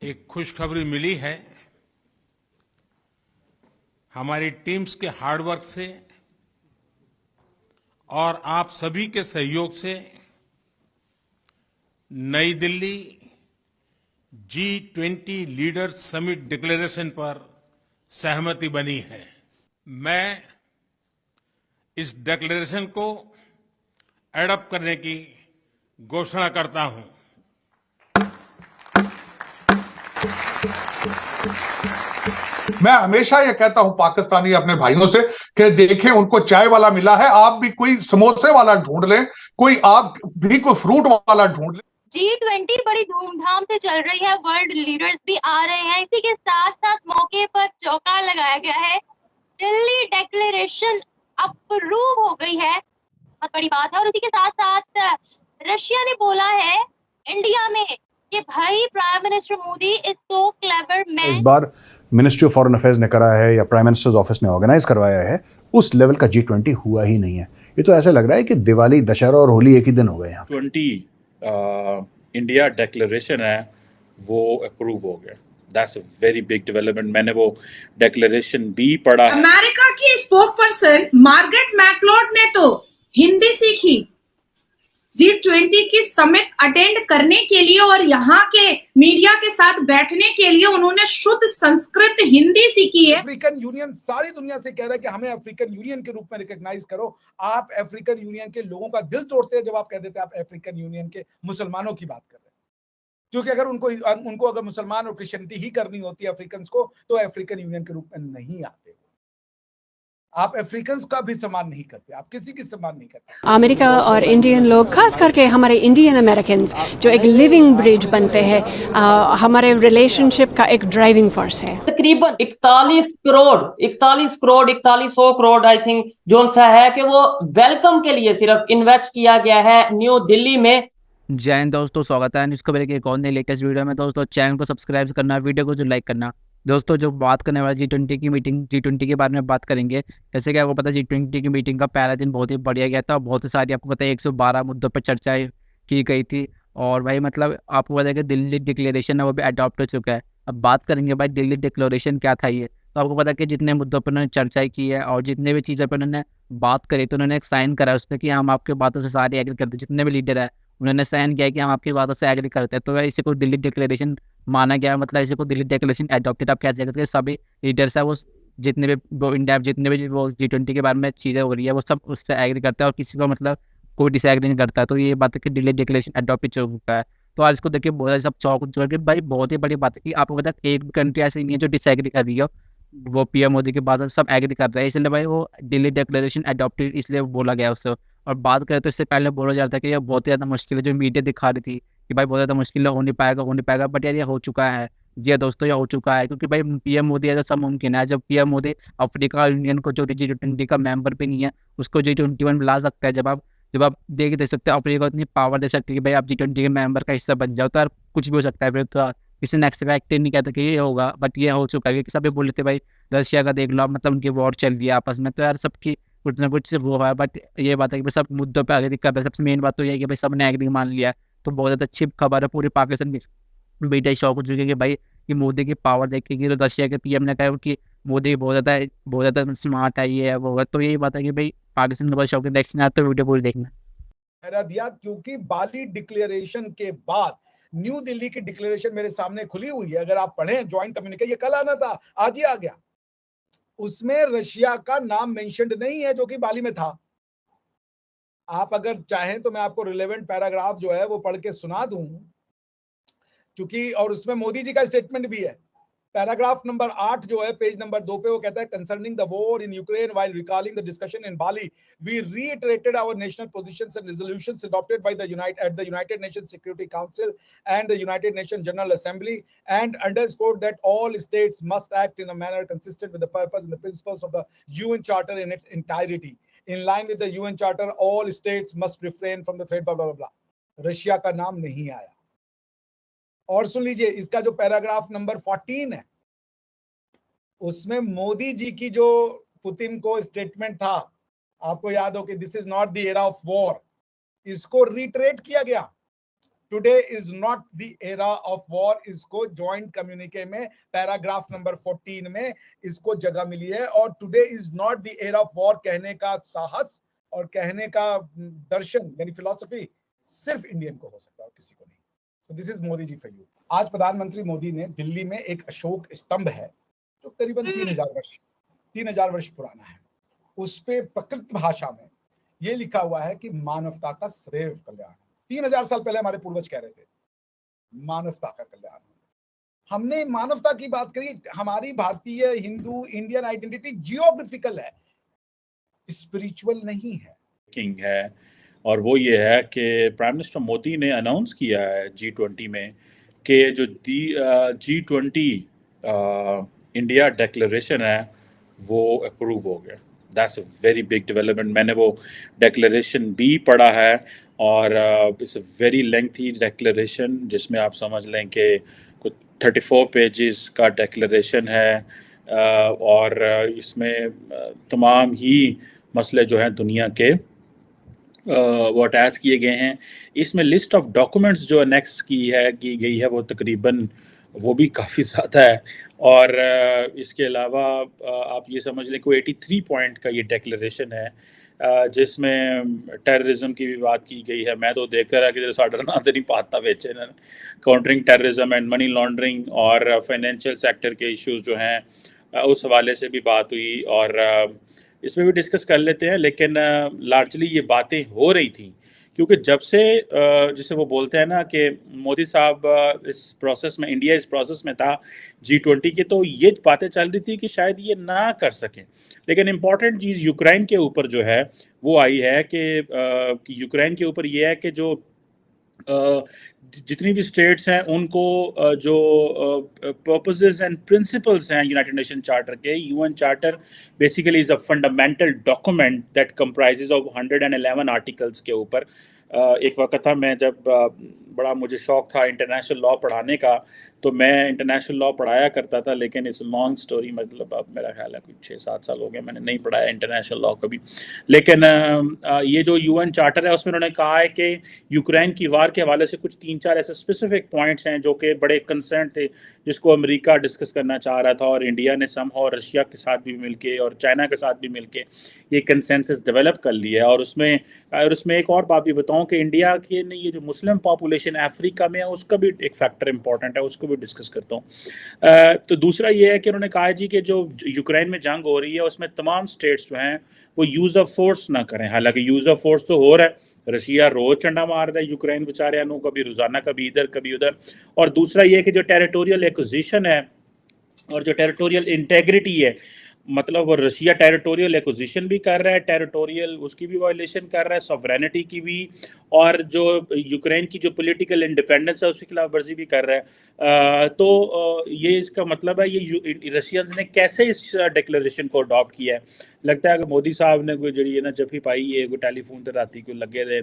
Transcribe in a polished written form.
एक खुशखबरी मिली है। हमारी टीम्स के हार्डवर्क से और आप सभी के सहयोग से नई Delhi G20 leaders summit declaration पर सहमति बनी है। मैं इस डिक्लेरेशन को एडॉप्ट करने की घोषणा करता हूं। मैं हमेशा ये कहता हूं पाकिस्तानी अपने भाइयों से कि देखें, उनको चाय वाला मिला है, आप भी कोई समोसे वाला ढूंढ लें, आप भी कोई फ्रूट वाला ढूंढ लें। G20 बड़ी धूमधाम से चल रही है, वर्ल्ड लीडर्स भी आ रहे हैं। इसी के साथ साथ मौके पर चौका लगाया गया है। दिल्ली डिक्लेरेशन अप्रूव हो गई है, बहुत बड़ी बात है। और उसी के साथ साथ रशिया ने बोला है इंडिया में कि भाई prime minister Modi is so clever man. इस बार मिनिस्ट्री ऑफ फॉरेन अफेयर्स ने करा है या प्राइम मिनिस्टर्स ऑफिस ने ऑर्गेनाइज करवाया है, उस लेवल का G20 हुआ ही नहीं है। ये तो ऐसा लग रहा है कि दिवाली, दशहरा और होली एक ही दिन हो गए हैं। 20 इंडिया डिक्लेरेशन है वो अप्रूव हो गया। That's a very big development. मैंने वो डिक्लेरेशन भी पढ़ा है। अमेरिका की स्पोक पर्सन मार्गरेट मैकलोड ने तो हिंदी सीखी G20 की समिट अटेंड करने के लिए, और यहाँ के मीडिया के साथ बैठने के लिए उन्होंने शुद्ध संस्कृत हिंदी सीखी है। अफ्रीकन यूनियन सारी दुनिया से कह रहा है कि हमें अफ्रीकन यूनियन के रूप में रिकॉग्नाइज करो। आप अफ्रीकन यूनियन के लोगों का दिल तोड़ते हैं जब आप कह देते हैं आप अफ्रीकन यूनियन के मुसलमानों की बात कर रहे हैं, क्योंकि अगर उनको अगर मुसलमान और क्रिश्चियनिटी ही करनी होती है अफ्रीकन को, तो अफ्रीकन यूनियन के रूप में नहीं आते। आप अफ्रीकन्स का भी सम्मान नहीं करते, आप किसी की सम्मान नहीं करते। अमेरिका और इंडियन लोग, खास करके हमारे इंडियन अमेरिकन जो एक लिविंग ब्रिज बनते हैं, हमारे रिलेशनशिप का एक ड्राइविंग फोर्स है। तकरीबन 4100 करोड़ आई थिंक जो सा है कि वो वेलकम के लिए सिर्फ इन्वेस्ट किया गया है न्यू दिल्ली में। जय हिंद दोस्तों, स्वागत है न्यूज़ खबर के एक और नई लेटेस्ट वीडियो में। दोस्तों चैनल को सब्सक्राइब करना, वीडियो को जो लाइक करना। दोस्तों जो बात करने वाला G20 की मीटिंग, G20 के बारे में बात करेंगे। जैसे कि आपको पता है G20 की मीटिंग का पहला दिन बहुत ही बढ़िया गया था। बहुत सारी आपको पता है 112 मुद्दों पर चर्चाएं की गई थी। और भाई मतलब आपको पता है कि दिल्ली डिक्लेरेशन है वो भी अडॉप्ट हो चुका है। अब बात करेंगे भाई दिल्ली डिक्लेरेशन क्या था ये। तो आपको पता है कि जितने मुद्दों पर उन्होंने चर्चा की है और जितने भी चीज़ों पर उन्होंने बात करी, तो उन्होंने एक साइन करा उस पर कि हम आपकी बातों से सारे एग्री करते। जितने भी लीडर है उन्होंने साइन किया कि हम आपकी बातों से एग्री करते हैं। तो इसी को दिल्ली डिक्लेरेशन माना गया, मतलब इसी को दिल्ली डिक्लेरेशन एडॉप्टेड। आप कह सकते हैं सभी लीडर्स है वो जितने भी वो इंडिया जितने भी वो G20 के बारे में चीज़ें हो रही है वो सब उससे एग्री करता है और किसी को मतलब कोई डिसएग्री नहीं करता है। तो ये बात है कि दिल्ली डिक्लेरेशन एडॉप्टेड हो चुका है। तो आज इसको देखिए बहुत सब चौक चुका कि भाई बहुत ही बड़ी बात है कि आपको पता है एक भी कंट्री ऐसी नहीं है जो डिसएग्री कर रही हो। वो PM मोदी के बाद सब एग्री कर रहे हैं, इसलिए भाई वो दिल्ली डिक्लेरेशन एडॉप्टेड इसलिए बोला गया उससे। और बात करें तो इससे पहले बोला जा रहा था कि ये बहुत ही ज़्यादा मुश्किल है, जो मीडिया दिखा रही थी कि भाई बहुत ज़्यादा मुश्किल है, हो नहीं पाएगा। बट यार ये हो चुका है। जी दोस्तों ये हो चुका है, क्योंकि भाई PM मोदी है तो सब मुमकिन है। जब PM मोदी अफ्रीका यूनियन को जो G20 का मेंबर भी नहीं है उसको G21 में ला सकता है। जब आप दे सकते हो अफ्रीका को इतनी पावर दे सकते हैं कि भाई आप G20 के मेंबर का हिस्सा बन जाओ, तो यार कुछ भी हो सकता है। फिर तो किसी ने एक्सपेक्ट नहीं कहता कि ये होगा, बट ये हो चुका है। क्योंकि सभी बोले थे भाई रशिया का देख लो, मतलब उनकी वॉर चल रही है आपस में, तो यार सबकी कुछ ना कुछ वो है। बट ये बात है कि भाई सब मुद्दों पे आगे कर रहे हैं। सबसे मेन बात तो ये है कि भाई सबने एग्री मान लिया है। तो बहुत ज़्यादा अच्छी खबर है। पूरी पाकिस्तान मीडिया शौक हो चुकी है कि भाई कि मोदी की पावर देखेगी। तो रशिया के PM ने कहा कि मोदी बहुत ज़्यादा स्मार्ट है, ये है वो है। तो यही बात है कि भाई पाकिस्तान का बहुत शौक है। देखना तो वीडियो पूरी देखना दिया, क्योंकि बाली डिक्लेरेशन के बाद न्यू दिल्ली की डिक्लेरेशन मेरे सामने खुली हुई है। अगर आप पढ़ें ज्वाइंट कम्युनिके, ये कल आना था, आज ही आ गया। उसमें रशिया का नाम मेंशन्ड नहीं है जो कि बाली में था। आप अगर चाहें तो मैं आपको रिलेवेंट पैराग्राफ जो है वो पढ़ के सुना दूं, क्योंकि और उसमें मोदी जी का स्टेटमेंट भी है। पैराग्राफ नंबर 8 जो है पेज नंबर 2 पे, वो कहता है concerning the war in Ukraine while recalling the discussion in Bali we reiterated our national positions and resolutions adopted by the United Nations Security Council and the United Nation General Assembly and underscored that all states must act in a manner consistent with the purpose and the principles of the UN charter in its entirety. In line with the UN charter, all states must refrain from the threat, blah blah blah. Russia का नाम नहीं आया। और सुन लीजिए इसका जो paragraph number 14 है, उसमें मोदी जी की जो पुतिन को स्टेटमेंट था, आपको याद हो कि this is not the era of war, इसको रिट्रेट किया गया। Today is not the era of war, इसको जॉइंट कम्युनिके में पैराग्राफ नंबर 14 में इसको जगह मिली है। और today is not the era of war कहने का साहस और कहने का दर्शन यानी फिलॉसफी सिर्फ इंडियन को हो सकता है, किसी को नहीं। So this is Modi ji for you. आज प्रधानमंत्री मोदी ने दिल्ली में एक अशोक स्तंभ है जो करीबन 3000 वर्ष पुराना है, उस पे प्रकृत भाषा में ये लिखा हुआ है कि मानवता का सदैव कल्याण। 3000 साल पहले हमारे पूर्वज कह रहे थे मानवता का कल्याण। हमने मानवता की बात करी। हमारी भारतीय हिंदू इंडियन आइडेंटिटी जियोग्राफिकल है, स्पिरिचुअल नहीं है। किंग है और वो ये है कि प्राइम मिनिस्टर मोदी ने अनाउंस किया है G20 में कि जो G20 इंडिया डिक्लेरेशन है वो अप्रूव हो गया। That's a very big development. मैंने वो डिक्लेरेशन भी पढ़ा है और it's a very lengthy declaration जिसमें आप समझ लें कि कुछ 34 पेजेस का डिक्लेरेशन है और इसमें तमाम ही मसले जो हैं दुनिया के वो अटैच किए गए हैं। इसमें लिस्ट ऑफ डॉक्यूमेंट्स जो अनेक्स की गई है वो तकरीबन वो भी काफ़ी ज़्यादा है। और इसके अलावा आप ये समझ लें कोई 83 पॉइंट का ये डिक्लेरेशन है जिसमें टेररिज्म की भी बात की गई है। मैं तो देखता रहा कि साढ़ा ना तो नहीं पाता बेचे countering terrorism and money laundering और फाइनेंशियल सेक्टर के इश्यूज जो हैं उस हवाले से भी बात हुई और इसमें भी डिस्कस कर लेते हैं। लेकिन लार्जली ये बातें हो रही थी क्योंकि जब से जिसे वो बोलते हैं ना कि मोदी साहब इस प्रोसेस में, इंडिया इस प्रोसेस में था G20 के, तो ये बातें चल रही थी कि शायद ये ना कर सकें। लेकिन इम्पॉर्टेंट चीज़ यूक्रेन के ऊपर जो है वो आई है कि यूक्रेन के ऊपर ये है कि जो जितनी भी स्टेट्स हैं उनको जो पर्पसेस एंड प्रिंसिपल्स हैं यूनाइटेड नेशन चार्टर के, UN charter basically is a fundamental document that comprises of 111 articles के ऊपर। एक वक्त था मैं जब बड़ा मुझे शौक था इंटरनेशनल लॉ पढ़ाने का, तो मैं इंटरनेशनल लॉ पढ़ाया करता था। लेकिन इस लॉन्ग स्टोरी, मतलब अब मेरा ख्याल है कुछ 6-7 साल हो गए मैंने नहीं पढ़ाया इंटरनेशनल लॉ कभी। लेकिन ये जो यूएन चार्टर है उसमें उन्होंने कहा है कि यूक्रेन की वार के हवाले से कुछ 3-4 ऐसे स्पेसिफिक पॉइंट्स हैं जो कि बड़े कंसर्न थे, जिसको अमेरिका डिस्कस करना चाह रहा था और इंडिया ने समहाउ रशिया के साथ भी मिलके और चाइना के साथ भी मिलके ये कंसेंसस डेवलप कर लिया है। और उसमें एक और बात भी बताऊं कि इंडिया के ने ये जो मुस्लिम पॉपुलेशन अफ्रीका में है उसका भी एक फैक्टर इंपॉर्टेंट है, उसको भी डिस्कस करता हूँ। तो दूसरा ये है कि उन्होंने कहा जी कि जो यूक्रेन में जंग हो रही है उसमें तमाम स्टेट्स जो हैं वो यूज़ ऑफ फोर्स ना करें। हालांकि यूज़ ऑफ फोर्स तो हो रहा है, रशिया रोज चंडा मार रहा है यूक्रेन बेचारे नु, कभी रोजाना कभी इधर कभी उधर। और दूसरा ये है कि जो टेरिटोरियल एक्विजिशन है और जो टेरिटोरियल इंटेग्रिटी है, मतलब वो रशिया टेरिटोरियल एक्विजिशन भी कर रहा है, टेरिटोरियल उसकी भी वायलेशन कर रहा है, सॉवरेनिटी की भी, और जो यूक्रेन की जो पॉलिटिकल इंडिपेंडेंस है उसकी खिलाफ वर्जी भी कर रहा है। तो ये इसका मतलब है ये रशियंस ने कैसे इस डिक्लेरेशन को अडॉप्ट किया है। लगता है कि मोदी साहब ने कोई जड़ी है ना जब ही पाई है कोई टेलीफोन तो राती को लगे रहे